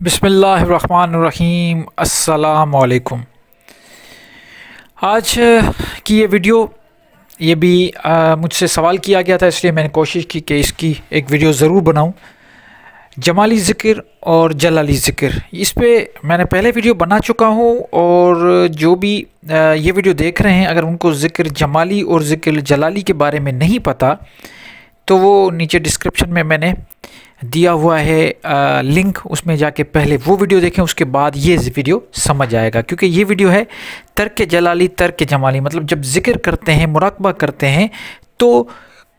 بسم اللہ الرحمن الرحیم۔ السلام علیکم۔ آج کی یہ ویڈیو یہ بھی مجھ سے سوال کیا گیا تھا، اس لیے میں نے کوشش کی کہ اس کی ایک ویڈیو ضرور بناؤں۔ جمالی ذکر اور جلالی ذکر، اس پہ میں نے پہلے ویڈیو بنا چکا ہوں، اور جو بھی یہ ویڈیو دیکھ رہے ہیں اگر ان کو ذکر جمالی اور ذکر جلالی کے بارے میں نہیں پتہ تو وہ نیچے ڈسکرپشن میں نے دیا ہوا ہے لنک، اس میں جا کے پہلے وہ ویڈیو دیکھیں، اس کے بعد یہ ویڈیو سمجھ آئے گا، کیونکہ یہ ویڈیو ہے ترک جلالی ترک جمالی، مطلب جب ذکر کرتے ہیں مراقبہ کرتے ہیں تو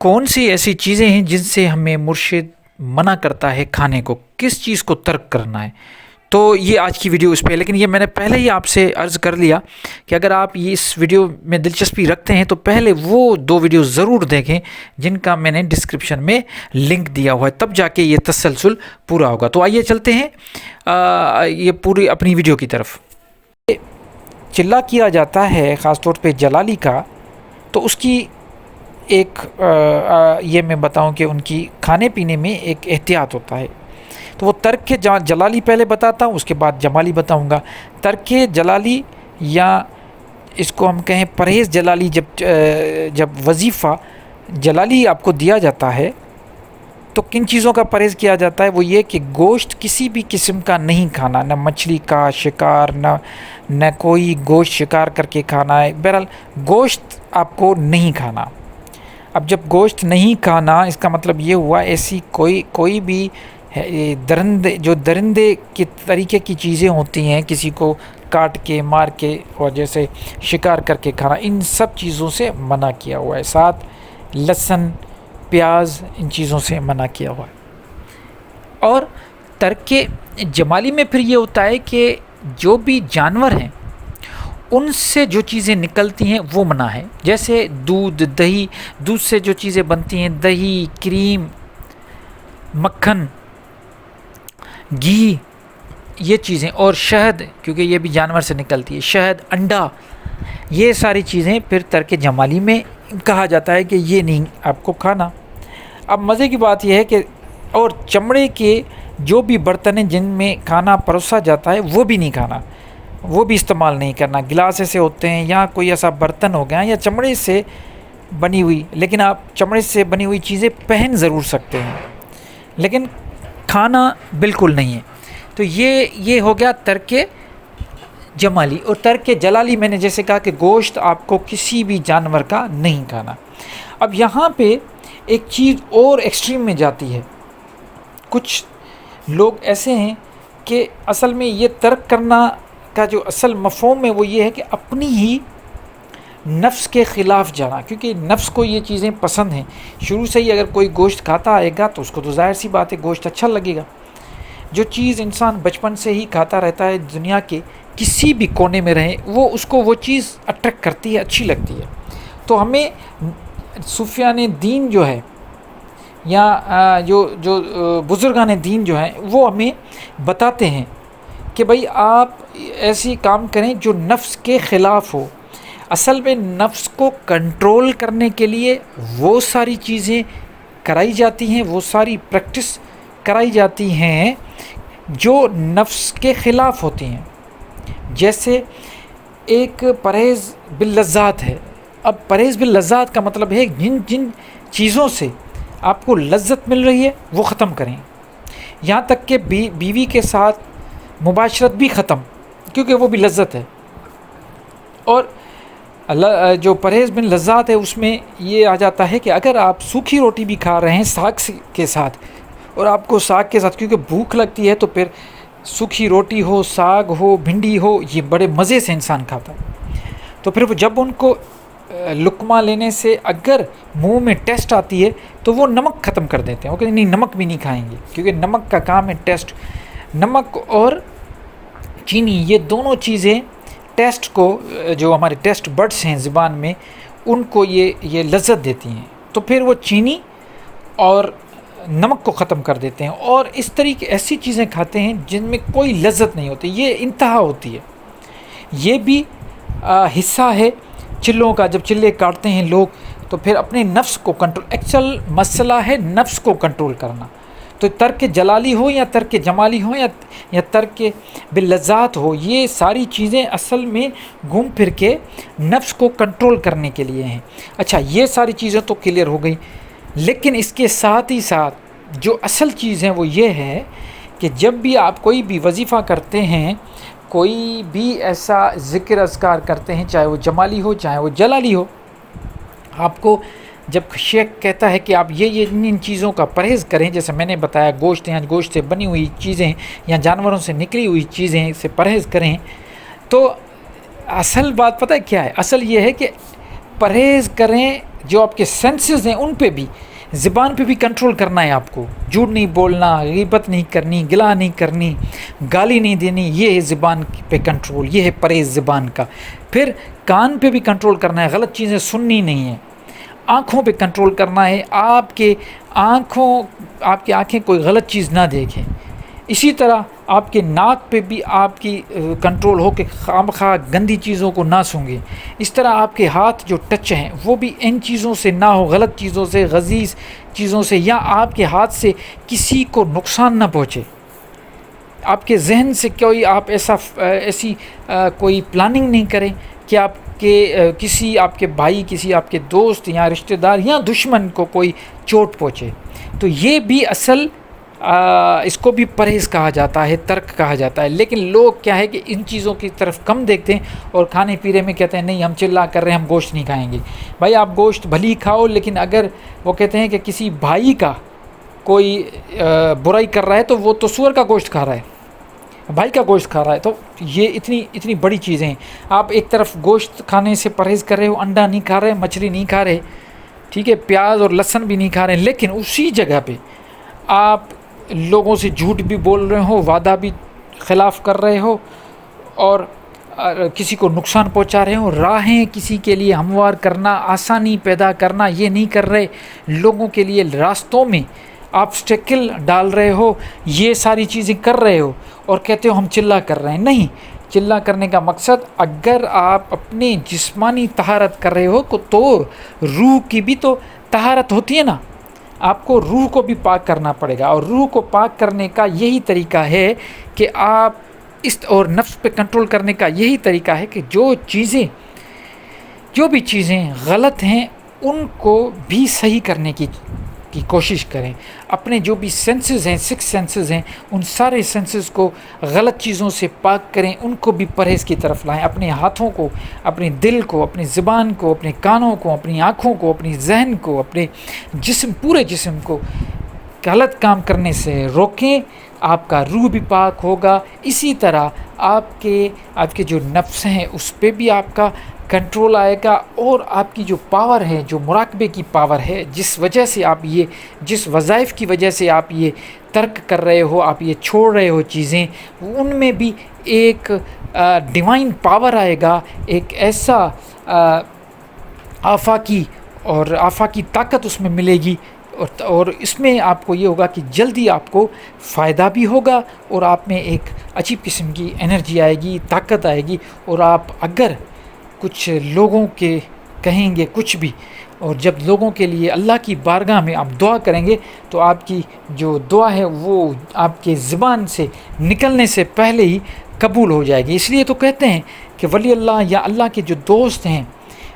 کون سی ایسی چیزیں ہیں جن سے ہمیں مرشد منع کرتا ہے کھانے کو، کس چیز کو ترک کرنا ہے۔ تو یہ آج کی ویڈیو اس پہ، لیکن یہ میں نے پہلے ہی آپ سے عرض کر لیا کہ اگر آپ اس ویڈیو میں دلچسپی رکھتے ہیں تو پہلے وہ دو ویڈیو ضرور دیکھیں جن کا میں نے ڈسکرپشن میں لنک دیا ہوا ہے، تب جا کے یہ تسلسل پورا ہوگا۔ تو آئیے چلتے ہیں یہ پوری اپنی ویڈیو کی طرف۔ چلا کیا جاتا ہے خاص طور پہ جلالی کا، تو اس کی ایک یہ میں بتاؤں کہ ان کی کھانے پینے میں ایک احتیاط ہوتا ہے، تو وہ ترک جلالی پہلے بتاتا ہوں، اس کے بعد جمالی بتاؤں گا۔ ترک جلالی یا اس کو ہم کہیں پرہیز جلالی، جب وظیفہ جلالی آپ کو دیا جاتا ہے تو کن چیزوں کا پرہیز کیا جاتا ہے؟ وہ یہ کہ گوشت کسی بھی قسم کا نہیں کھانا، نہ مچھلی کا شکار، نہ کوئی گوشت شکار کر کے کھانا ہے، بہرحال گوشت آپ کو نہیں کھانا۔ اب جب گوشت نہیں کھانا، اس کا مطلب یہ ہوا ایسی کوئی بھی درندے کے طریقے کی چیزیں ہوتی ہیں، کسی کو کاٹ کے مار کے اور جیسے شکار کر کے کھانا، ان سب چیزوں سے منع کیا ہوا ہے۔ ساتھ لہسن، پیاز، ان چیزوں سے منع کیا ہوا ہے۔ اور ترک جمالی میں پھر یہ ہوتا ہے کہ جو بھی جانور ہیں ان سے جو چیزیں نکلتی ہیں وہ منع ہے، جیسے دودھ، دہی، دودھ سے جو چیزیں بنتی ہیں، دہی، کریم، مکھن، گھی، یہ چیزیں، اور شہد، کیونکہ یہ بھی جانور سے نکلتی ہے، شہد، انڈا، یہ ساری چیزیں پھر ترک جمالی میں کہا جاتا ہے کہ یہ نہیں آپ کو کھانا۔ اب مزے کی بات یہ ہے کہ اور چمڑے کے جو بھی برتن ہیں جن میں کھانا پروسا جاتا ہے وہ بھی نہیں کھانا، وہ بھی استعمال نہیں کرنا۔ گلاس ایسے ہوتے ہیں یا کوئی ایسا برتن ہو گیا یا چمڑے سے بنی ہوئی، لیکن آپ چمڑے سے بنی ہوئی چیزیں پہن ضرور سکتے ہیں لیکن کھانا بالکل نہیں ہے۔ تو یہ ہو گیا ترک جمالی۔ اور ترک جلالی میں نے جیسے کہا کہ گوشت آپ کو کسی بھی جانور کا نہیں کھانا۔ اب یہاں پہ ایک چیز اور ایکسٹریم میں جاتی ہے، کچھ لوگ ایسے ہیں کہ اصل میں یہ ترک کرنا کا جو اصل مفہوم ہے وہ یہ ہے کہ اپنی ہی نفس کے خلاف جانا، کیونکہ نفس کو یہ چیزیں پسند ہیں شروع سے ہی۔ اگر کوئی گوشت کھاتا آئے گا تو اس کو تو ظاہر سی بات ہے گوشت اچھا لگے گا۔ جو چیز انسان بچپن سے ہی کھاتا رہتا ہے، دنیا کے کسی بھی کونے میں رہے، اس کو وہ چیز اٹریکٹ کرتی ہے، اچھی لگتی ہے۔ تو ہمیں صوفیان دین جو ہے یا جو بزرگان دین جو ہیں وہ ہمیں بتاتے ہیں کہ بھائی آپ ایسی کام کریں جو نفس کے خلاف ہو۔ اصل میں نفس کو کنٹرول کرنے کے لیے وہ ساری چیزیں کرائی جاتی ہیں، وہ ساری پریکٹس کرائی جاتی ہیں جو نفس کے خلاف ہوتی ہیں۔ جیسے ایک پرہیز باللذات ہے۔ اب پرہیز باللذات کا مطلب ہے جن چیزوں سے آپ کو لذت مل رہی ہے وہ ختم کریں، یہاں تک کہ بیوی کے ساتھ مباشرت بھی ختم، کیونکہ وہ بھی لذت ہے۔ اور جو پرہیز بن لذات ہے اس میں یہ آ جاتا ہے کہ اگر آپ سوکھی روٹی بھی کھا رہے ہیں ساگ کے ساتھ، اور آپ کو ساگ کے ساتھ کیونکہ بھوک لگتی ہے تو پھر سوکھی روٹی ہو، ساگ ہو، بھنڈی ہو، یہ بڑے مزے سے انسان کھاتا ہے، تو پھر جب ان کو لقمہ لینے سے اگر منہ میں ٹیسٹ آتی ہے تو وہ نمک ختم کر دیتے ہیں، وہ کہتے ہیں نہیں نمک بھی نہیں کھائیں گے، کیونکہ نمک کا کام ہے ٹیسٹ۔ نمک اور چینی، یہ دونوں چیزیں ٹیسٹ کو، جو ہمارے ٹیسٹ بڈس ہیں زبان میں، ان کو یہ لذت دیتی ہیں، تو پھر وہ چینی اور نمک کو ختم کر دیتے ہیں، اور اس طریقے ایسی چیزیں کھاتے ہیں جن میں کوئی لذت نہیں ہوتی، یہ انتہا ہوتی ہے۔ یہ بھی حصہ ہے چلوں کا، جب چلے کاٹتے ہیں لوگ تو پھر اپنے نفس کو کنٹرول، ایکچوئل مسئلہ ہے نفس کو کنٹرول کرنا۔ تو ترک جلالی ہو یا ترک جمالی ہو یا ترک باللذات ہو، یہ ساری چیزیں اصل میں گھوم پھر کے نفس کو کنٹرول کرنے کے لیے ہیں۔ اچھا، یہ ساری چیزیں تو کلیئر ہو گئی، لیکن اس کے ساتھ ہی ساتھ جو اصل چیز ہے وہ یہ ہے کہ جب بھی آپ کوئی بھی وظیفہ کرتے ہیں، کوئی بھی ایسا ذکر اذکار کرتے ہیں، چاہے وہ جمالی ہو چاہے وہ جلالی ہو، آپ کو جب شیخ کہتا ہے کہ آپ یہ ان چیزوں کا پرہیز کریں، جیسے میں نے بتایا گوشت یا گوشت سے بنی ہوئی چیزیں یا جانوروں سے نکلی ہوئی چیزیں سے پرہیز کریں، تو اصل بات پتہ ہے کیا ہے؟ اصل یہ ہے کہ پرہیز کریں، جو آپ کے سینسز ہیں ان پہ بھی، زبان پہ بھی کنٹرول کرنا ہے آپ کو، جھوٹ نہیں بولنا، غیبت نہیں کرنی، گلا نہیں کرنی، گالی نہیں دینی، یہ ہے زبان پہ کنٹرول، یہ ہے پرہیز زبان کا۔ پھر کان پہ بھی کنٹرول کرنا ہے، غلط چیزیں سننی نہیں ہیں۔ آنکھوں پہ کنٹرول کرنا ہے، آپ کی آنکھیں کوئی غلط چیز نہ دیکھیں۔ اسی طرح آپ کے ناک پہ بھی آپ کی کنٹرول ہو کہ خواہ گندی چیزوں کو نہ سونگیں۔ اس طرح آپ کے ہاتھ جو ٹچ ہیں وہ بھی ان چیزوں سے نہ ہو، غلط چیزوں سے، غلیظ چیزوں سے، یا آپ کے ہاتھ سے کسی کو نقصان نہ پہنچے۔ آپ کے ذہن سے کوئی آپ ایسی کوئی پلاننگ نہیں کریں کہ آپ کے کسی آپ کے بھائی، کسی آپ کے دوست یا رشتہ دار یا دشمن کو کوئی چوٹ پہنچے۔ تو یہ بھی اصل اس کو بھی پرہیز کہا جاتا ہے، ترک کہا جاتا ہے۔ لیکن لوگ کیا ہے کہ ان چیزوں کی طرف کم دیکھتے ہیں اور کھانے پینے میں کہتے ہیں نہیں ہم چلا کر رہے ہیں، ہم گوشت نہیں کھائیں گے۔ بھائی آپ گوشت بھلی کھاؤ، لیکن اگر وہ کہتے ہیں کہ کسی بھائی کا کوئی برائی کر رہا ہے تو وہ تو سور کا گوشت کھا رہا ہے، بھائی کا گوشت کھا رہا ہے۔ تو یہ اتنی بڑی چیزیں ہیں۔ آپ ایک طرف گوشت کھانے سے پرہیز کر رہے ہو، انڈا نہیں کھا رہے، مچھلی نہیں کھا رہے، ٹھیک ہے، پیاز اور لہسن بھی نہیں کھا رہے، لیکن اسی جگہ پہ آپ لوگوں سے جھوٹ بھی بول رہے ہو، وعدہ بھی خلاف کر رہے ہو، اور کسی کو نقصان پہنچا رہے ہو، راہیں کسی کے لیے ہموار کرنا، آسانی پیدا کرنا، یہ نہیں کر رہے، لوگوں کے لیے راستوں میں آبسٹیکل ڈال رہے ہو، یہ ساری چیزیں کر رہے ہو اور کہتے ہو ہم چلا کر رہے ہیں۔ نہیں، چلا کرنے کا مقصد، اگر آپ اپنی جسمانی طہارت کر رہے ہو تو روح کی بھی تو طہارت ہوتی ہے نا، آپ کو روح کو بھی پاک کرنا پڑے گا، اور روح کو پاک کرنے کا یہی طریقہ ہے کہ آپ اور نفس پہ کنٹرول کرنے کا یہی طریقہ ہے کہ جو بھی چیزیں غلط ہیں ان کو بھی صحیح کرنے کی کوشش کریں۔ اپنے جو بھی سینسز ہیں، 6 سینسز ہیں، ان سارے سینسز کو غلط چیزوں سے پاک کریں، ان کو بھی پرہیز کی طرف لائیں۔ اپنے ہاتھوں کو، اپنے دل کو، اپنی زبان کو، اپنے کانوں کو، اپنی آنکھوں کو، اپنی ذہن کو، اپنے پورے جسم کو غلط کام کرنے سے روکیں، آپ کا روح بھی پاک ہوگا۔ اسی طرح آپ کے جو نفس ہیں اس پہ بھی آپ کا کنٹرول آئے گا، اور آپ کی جو پاور ہے، جو مراقبے کی پاور ہے، جس وظائف کی وجہ سے آپ یہ ترک کر رہے ہو، آپ یہ چھوڑ رہے ہو چیزیں، ان میں بھی ایک ڈیوائن پاور آئے گا، ایک ایسا آفاقی طاقت اس میں ملے گی، اور اس میں آپ کو یہ ہوگا کہ جلدی آپ کو فائدہ بھی ہوگا، اور آپ میں ایک عجیب قسم کی انرجی آئے گی، طاقت آئے گی، اور آپ اگر کچھ لوگوں کے کہیں گے کچھ بھی، اور جب لوگوں کے لیے اللہ کی بارگاہ میں آپ دعا کریں گے تو آپ کی جو دعا ہے وہ آپ کے زبان سے نکلنے سے پہلے ہی قبول ہو جائے گی۔ اس لیے تو کہتے ہیں کہ ولی اللہ یا اللہ کے جو دوست ہیں،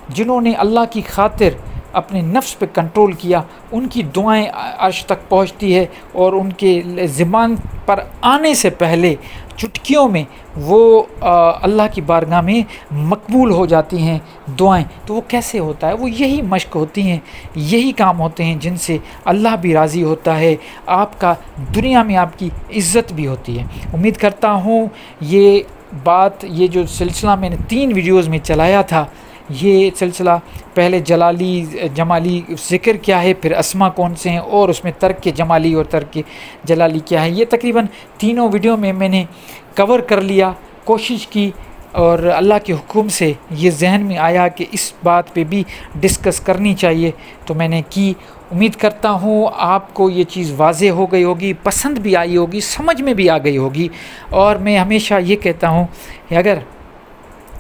جنہوں نے اللہ کی خاطر اپنے نفس پہ کنٹرول کیا، ان کی دعائیں عرش تک پہنچتی ہے، اور ان کے زبان پر آنے سے پہلے چٹکیوں میں وہ اللہ کی بارگاہ میں مقبول ہو جاتی ہیں دعائیں۔ تو وہ کیسے ہوتا ہے؟ وہ یہی مشق ہوتی ہیں، یہی کام ہوتے ہیں جن سے اللہ بھی راضی ہوتا ہے، آپ کا دنیا میں آپ کی عزت بھی ہوتی ہے۔ امید کرتا ہوں یہ جو سلسلہ میں نے 3 ویڈیوز میں چلایا تھا، یہ سلسلہ پہلے جمالی ذکر کیا ہے، پھر اسما کون سے ہیں، اور اس میں ترک جمالی اور ترک جلالی کیا ہے، یہ تقریباً تینوں ویڈیو میں نے کور کر لیا، کوشش کی، اور اللہ کے حکم سے یہ ذہن میں آیا کہ اس بات پہ بھی ڈسکس کرنی چاہیے، تو میں نے کی۔ امید کرتا ہوں آپ کو یہ چیز واضح ہو گئی ہوگی، پسند بھی آئی ہوگی، سمجھ میں بھی آ گئی ہوگی۔ اور میں ہمیشہ یہ کہتا ہوں کہ اگر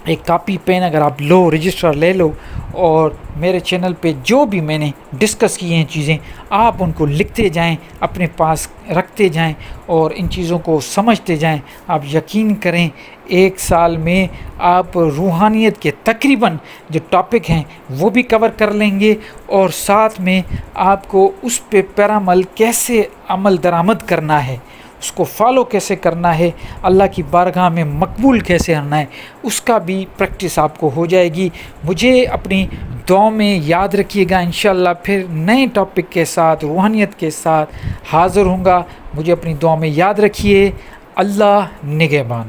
ایک کاپی پین اگر آپ لو، رجسٹر لے لو، اور میرے چینل پہ جو بھی میں نے ڈسکس کی ہیں چیزیں، آپ ان کو لکھتے جائیں، اپنے پاس رکھتے جائیں اور ان چیزوں کو سمجھتے جائیں. آپ یقین کریں 1 سال میں آپ روحانیت کے تقریباً جو ٹاپک ہیں وہ بھی کور کر لیں گے، اور ساتھ میں آپ کو اس پہ پیرامل کیسے عمل درآمد کرنا ہے، اس کو فالو کیسے کرنا ہے، اللہ کی بارگاہ میں مقبول کیسے کرنا ہے، اس کا بھی پریکٹس آپ کو ہو جائے گی. مجھے اپنی دعاؤں میں یاد رکھیے گا. انشاءاللہ پھر نئے ٹاپک کے ساتھ، روحانیت کے ساتھ حاضر ہوں گا. مجھے اپنی دعاؤں میں یاد رکھیے. اللہ نگہبان.